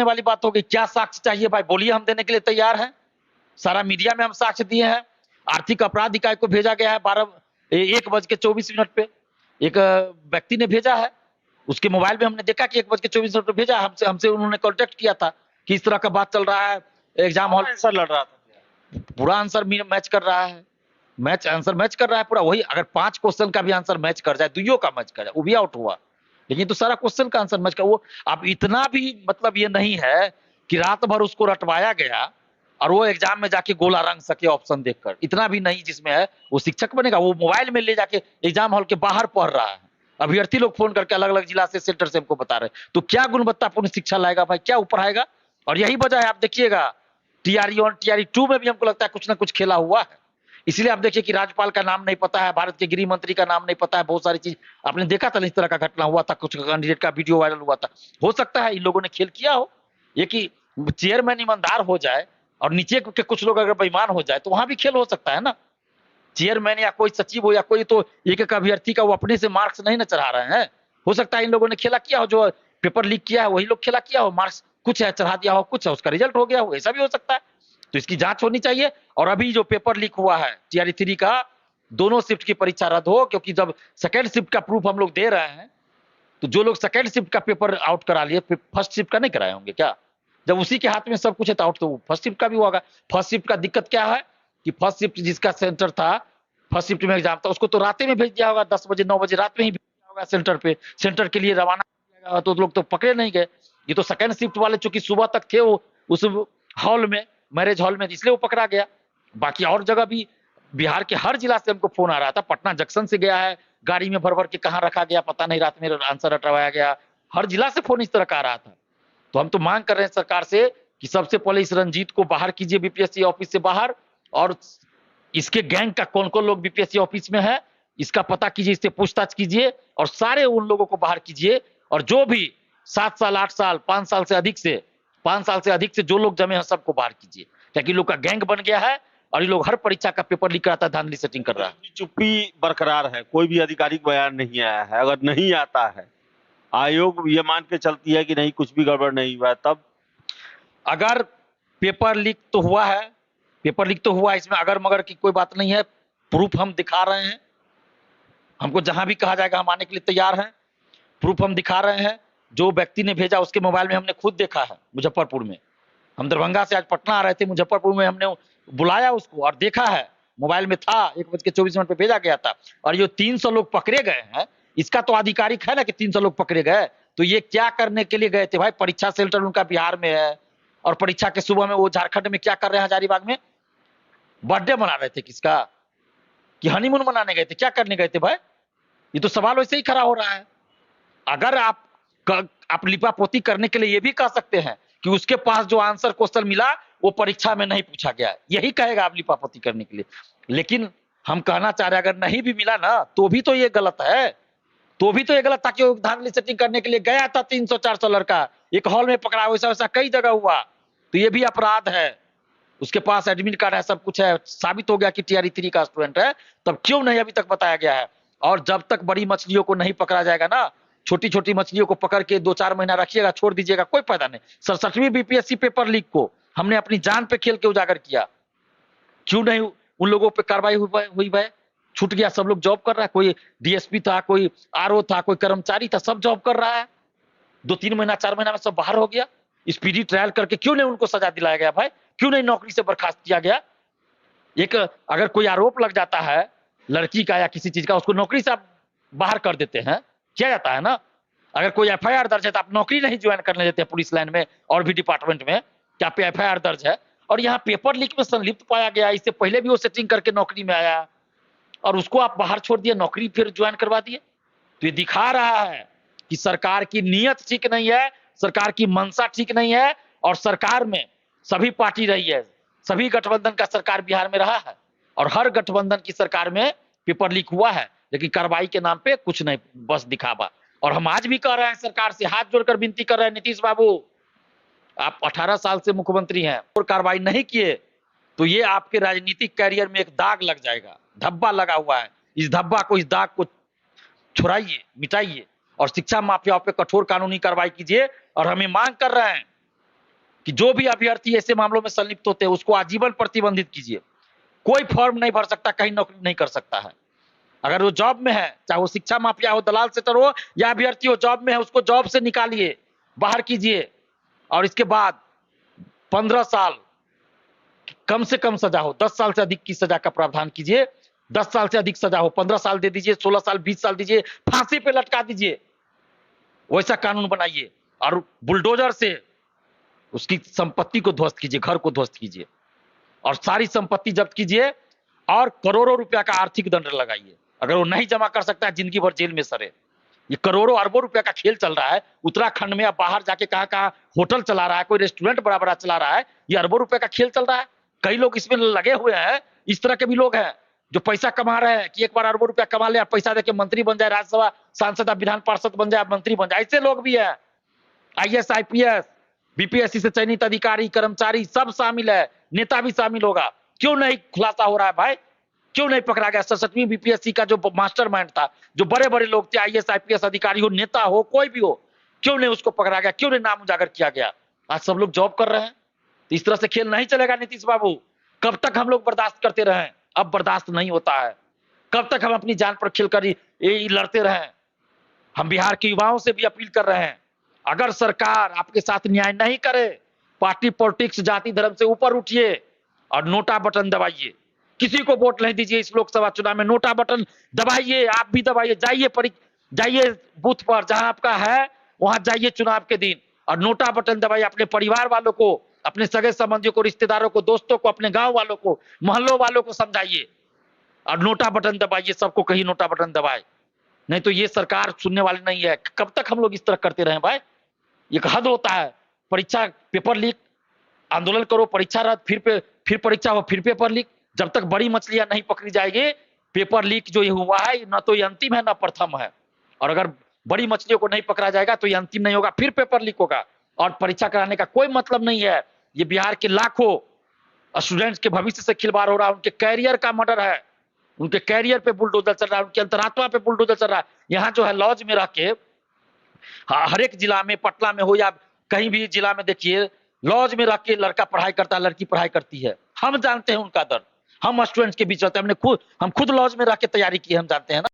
वाली बात हो गई। क्या साक्ष्य चाहिए भाई, बोलिए, हम देने के लिए तैयार हैं। सारा मीडिया में हम साक्ष्य दिए हैं। आर्थिक अपराध इकाई को भेजा गया है 1:24 पे, एक व्यक्ति ने भेजा है। उसके मोबाइल में हमने देखा कि 1:24 पे भेजा। हमसे हमसे उन्होंने कांटेक्ट किया था कि इस तरह का बात चल रहा है, एग्जाम हॉल आंसर लड़ रहा था। पूरा आंसर मैच कर रहा है, आंसर मैच कर रहा है पूरा। वही अगर 5 क्वेश्चन का भी आंसर मैच कर जाए, दुइयों का मैच कर जाए, वो भी आउट हुआ। लेकिन तो सारा क्वेश्चन का आंसर मैच कर, वो अब इतना भी मतलब ये नहीं है कि रात भर उसको रटवाया गया और वो एग्जाम में जाके गोला रंग सके ऑप्शन देखकर, इतना भी नहीं जिसमें है वो शिक्षक बनेगा। वो मोबाइल में ले जाके एग्जाम हॉल के बाहर पढ़ रहा है। अभ्यर्थी लोग फोन करके अलग अलग जिला से, सेंटर से हमको बता रहे। तो क्या गुणवत्तापूर्ण शिक्षा लाएगा भाई, क्या ऊपर आएगा? और यही वजह है, आप देखिएगा TRE 1 TRE 2 में भी हमको लगता है कुछ ना कुछ खेला हुआ है। इसलिए आप देखिए कि राज्यपाल का नाम नहीं पता है, भारत के गृह मंत्री का नाम नहीं पता है, बहुत सारी चीज आपने देखा था। इस तरह का घटना हुआ था, कुछ कैंडिडेट का वीडियो वायरल हुआ था। हो सकता है इन लोगों ने खेल किया हो, ये कि चेयरमैन ईमानदार हो जाए और नीचे के कुछ लोग अगर बेईमान हो जाए तो वहां भी खेल हो सकता है ना। चेयरमैन या कोई सचिव हो या कोई, तो एक एक अभ्यर्थी का वो अपने से मार्क्स नहीं न चढ़ा रहे हैं। हो सकता है इन लोगों ने खेला किया हो, जो पेपर लीक किया है वही लोग खेला किया हो, मार्क्स कुछ है चढ़ा दिया हो, कुछ है उसका रिजल्ट हो गया हो, ऐसा भी हो सकता है। तो इसकी जांच होनी चाहिए। और अभी जो पेपर लीक हुआ है TRE 3 का, दोनों शिफ्ट की परीक्षा रद्द हो, क्योंकि जब सेकेंड शिफ्ट का प्रूफ हम लोग दे रहे हैं, तो जो लोग सेकेंड शिफ्ट का पेपर आउट करा लिए, फर्स्ट शिफ्ट का नहीं कराए होंगे क्या? जब उसी के हाथ में सब कुछ है तो आउट तो फर्स्ट शिफ्ट का भी होगा। फर्स्ट शिफ्ट का दिक्कत क्या है कि फर्स्ट शिफ्ट जिसका सेंटर था, फर्स्ट शिफ्ट में एग्जाम था, उसको तो रात में भेज दिया होगा, 10 बजे 9 बजे रात में ही भेज दिया होगा सेंटर पे, सेंटर के लिए रवाना किया गया, तो लोग तो पकड़े नहीं गए। ये तो सेकेंड शिफ्ट वाले चूंकि सुबह तक थे वो उस हॉल में, मैरिज हॉल में, इसलिए वो पकड़ा गया। बाकी और जगह भी बिहार के हर जिला से हमको फोन आ रहा था। पटना जंक्शन से गया है, गाड़ी में भर भर के कहाँ रखा गया पता नहीं, रात में आंसर रटवाया गया। हर जिला से फोन इस तरह का आ रहा था। तो हम तो मांग कर रहे हैं सरकार से कि सबसे पहले इस रंजीत को बाहर कीजिए BPSC ऑफिस से बाहर, और इसके गैंग का कौन कौन लोग BPSC ऑफिस में है इसका पता कीजिए, इससे पूछताछ कीजिए और सारे उन लोगों को बाहर कीजिए। और जो भी 7 साल 8 साल 5 साल से अधिक से, 5 साल से अधिक से जो लोग जमे हैं सबको बाहर कीजिए, क्योंकि लोग का गैंग बन गया है और ये लोग हर परीक्षा का पेपर लीक कराता है, धांधली सेटिंग कर रहा है। चुप्पी बरकरार है, कोई भी आधिकारिक बयान नहीं आया है। अगर नहीं आता है, आयोग ये मान के चलती है कि नहीं कुछ भी गड़बड़ नहीं हुआ है, तब अगर पेपर लीक तो हुआ है, पेपर लीक तो हुआ, इसमें अगर मगर की कोई बात नहीं है। प्रूफ हम दिखा रहे हैं, हमको जहां भी कहा जाएगा हम आने के लिए तैयार हैं। प्रूफ हम दिखा रहे हैं। जो व्यक्ति ने भेजा उसके मोबाइल में हमने खुद देखा है मुजफ्फरपुर में। हम दरभंगा से आज पटना आ रहे थे, मुजफ्फरपुर में हमने बुलाया उसको और देखा है, मोबाइल में था, 1:24 पे भेजा गया था। और ये 300 लोग पकड़े गए हैं, इसका तो आधिकारिक है ना कि 300 लोग पकड़े गए। तो ये क्या करने के लिए गए थे भाई? परीक्षा सेंटर उनका बिहार में है और परीक्षा के सुबह में वो झारखंड में क्या कर रहे हैं? हजारीबाग में बर्थडे मना रहे थे किसका? कि हनीमून मनाने गए थे? क्या करने गए थे भाई? ये तो सवाल वैसे ही खड़ा हो रहा है। अगर आप लिपापोती करने के लिए ये भी कह सकते हैं कि उसके पास जो आंसर क्वेश्चन मिला वो परीक्षा में नहीं पूछा गया, यही कहेगा आप लिपापोती करने के लिए। लेकिन हम कहना चाह रहे हैं अगर नहीं भी मिला ना तो भी तो ये गलत है, तो भी तो ये गलत था कि वो धांधली सेटिंग करने के लिए गया था। 300-400 लड़का एक हॉल में पकड़ा, वैसा वैसा कई जगह हुआ, तो ये भी अपराध है। उसके पास एडमिट कार्ड है, सब कुछ है, साबित हो गया कि TRE 3 का स्टूडेंट है, तब क्यों नहीं अभी तक बताया गया है? और जब तक बड़ी मछलियों को नहीं पकड़ा जाएगा ना, छोटी छोटी मछलियों को पकड़ के 2-4 महीना रखिएगा, छोड़ दीजिएगा, कोई फायदा नहीं। 67वीं BPSC पेपर लीक को हमने अपनी जान पे खेल के उजागर किया, क्यों नहीं उन लोगों पे कार्रवाई हुई भाई? छूट गया, सब लोग जॉब कर रहा है, कोई DSP था, कोई RO था, कोई कर्मचारी था, सब जॉब कर रहा है। 2-3 महीना 4 महीना में सब बाहर हो गया। स्पीडी ट्रायल करके क्यों नहीं उनको सजा दिलाया गया भाई? क्यों नहीं नौकरी से बर्खास्त किया गया? एक अगर कोई आरोप लग जाता है लड़की का या किसी चीज का, उसको नौकरी से आप बाहर कर देते हैं, किया जाता है ना। अगर कोई FIR दर्ज है तो आप नौकरी नहीं ज्वाइन करने देते हैं पुलिस लाइन में और भी डिपार्टमेंट में, क्या पे FIR दर्ज है? और यहाँ पेपर लीक में संलिप्त पाया गया, इससे पहले भी वो सेटिंग करके नौकरी में आया और उसको आप बाहर छोड़ दिए, नौकरी फिर ज्वाइन करवा दिए। तो ये दिखा रहा है कि सरकार की नीयत ठीक नहीं है, सरकार की मंशा ठीक नहीं है। और सरकार में सभी पार्टी रही है, सभी गठबंधन का सरकार बिहार में रहा है और हर गठबंधन की सरकार में पेपर लीक हुआ है, लेकिन कार्रवाई के नाम पे कुछ नहीं, बस दिखावा। और हम आज भी कह रहे हैं सरकार से, हाथ जोड़कर विनती कर रहे हैं, नीतीश बाबू आप 18 साल से मुख्यमंत्री हैं और कार्रवाई नहीं किए तो ये आपके राजनीतिक कैरियर में एक दाग लग जाएगा, धब्बा लगा हुआ है। इस धब्बा को, इस दाग को छुड़ाइए, मिटाइए और शिक्षा माफियाओं पे कठोर कानूनी कार्रवाई कीजिए। और हमें मांग कर रहे हैं कि जो भी अभ्यर्थी ऐसे मामलों में संलिप्त होते हैं उसको आजीवन प्रतिबंधित कीजिए। कोई फॉर्म नहीं भर सकता, कहीं नौकरी नहीं कर सकता है। अगर वो जॉब में है, चाहे वो शिक्षा माफिया हो, दलाल सेटर हो या अभ्यर्थी हो, जॉब में है, उसको जॉब से निकालिए, बाहर कीजिए। और इसके बाद 15 साल कम से कम सजा हो, 10 साल से अधिक की सजा का प्रावधान कीजिए। 10 साल से अधिक सजा हो, 15 साल दे दीजिए, 16 साल, 20 साल दीजिए, फांसी पे लटका दीजिए। वैसा कानून बनाइए और बुलडोजर से उसकी संपत्ति को ध्वस्त कीजिए, घर को ध्वस्त कीजिए और सारी संपत्ति जब्त कीजिए और करोड़ों रुपया का आर्थिक दंड लगाइए। अगर वो नहीं जमा कर सकता है, जिंदगी भर जेल में सरे। ये करोड़ों अरबों रुपया का खेल चल रहा है उत्तराखंड में। अब बाहर जाके कहाँ होटल चला रहा है, कोई रेस्टोरेंट बड़ा बड़ा चला रहा है, ये अरबों रुपए का खेल चल रहा है। कई लोग इसमें लगे हुए हैं। इस तरह के भी लोग हैं जो पैसा कमा रहे हैं कि एक बार अरबों रुपया कमा ले और पैसा देके मंत्री बन जाए, राज्यसभा सांसद, विधान पार्षद बन जाए, मंत्री बन जाए। ऐसे लोग भी हैं। आईएएस, आईपीएस, बीपीएससी से चयनित अधिकारी, कर्मचारी सब शामिल है, नेता भी शामिल होगा। क्यों नहीं खुलासा हो रहा है भाई? क्यों नहीं पकड़ा गया? 67वीं बीपीएससी का जो मास्टरमाइंड था, जो बड़े बड़े लोग थे, आईएएस, आईपीएस अधिकारी हो, नेता हो, कोई भी हो, क्यों नहीं उसको पकड़ा गया? क्यों नहीं नाम उजागर किया गया? आज सब लोग जॉब कर रहे हैं। तो इस तरह से खेल नहीं चलेगा नीतीश बाबू। कब तक हम लोग बर्दाश्त करते रहें? अब बर्दाश्त नहीं होता है। कब तक हम अपनी जान पर खेलकर ये लड़ते रहें? हम बिहार के युवाओं से भी अपील कर रहे हैं, अगर सरकार आपके साथ न्याय नहीं करे, पार्टी पॉलिटिक्स, जाति धर्म से ऊपर उठिए और नोटा बटन दबाइए। किसी को वोट नहीं दीजिए इस लोकसभा चुनाव में, नोटा बटन दबाइए। आप भी दबाइए, जाइए बूथ पर जहां आपका है, वहां जाइए चुनाव के दिन और नोटा बटन दबाइए। अपने परिवार वालों को, अपने सगे संबंधियों को, रिश्तेदारों को, दोस्तों को, अपने गांव वालों को, मोहल्लों वालों को समझाइए और नोटा बटन दबाइए। सबको कहीं नोटा बटन दबाए, नहीं तो ये सरकार सुनने वाली नहीं है। कब तक हम लोग इस तरह करते रहे भाई? एक हद होता है। परीक्षा पेपर लीक, आंदोलन करो, परीक्षा रद्द, फिर परीक्षा हो, फिर पेपर लीक। जब तक बड़ी मछलियां नहीं पकड़ी जाएगी, पेपर लीक जो ये हुआ है, न तो ये अंतिम है, न प्रथम है। और अगर बड़ी मछलियों को नहीं पकड़ा जाएगा तो ये अंतिम नहीं होगा, फिर पेपर लीक होगा और परीक्षा कराने का कोई मतलब नहीं है। ये बिहार के लाखों स्टूडेंट्स के भविष्य से खिलवाड़ हो रहा है, उनके कैरियर का मर्डर है, उनके कैरियर पे बुलडोजर चल रहा है, उनकी अंतरात्मा पे बुलडोजर चल रहा है। यहाँ जो है लॉज में रह के, हर एक जिला में, पटना में हो या कहीं भी जिला में देखिए, लॉज में रह के लड़का पढ़ाई करता है, लड़की पढ़ाई करती है। हम जानते हैं उनका दर्द, हम स्टूडेंट्स के बीच रहते हैं, हम खुद लॉज में रह के तैयारी की है, हम जानते हैं ना।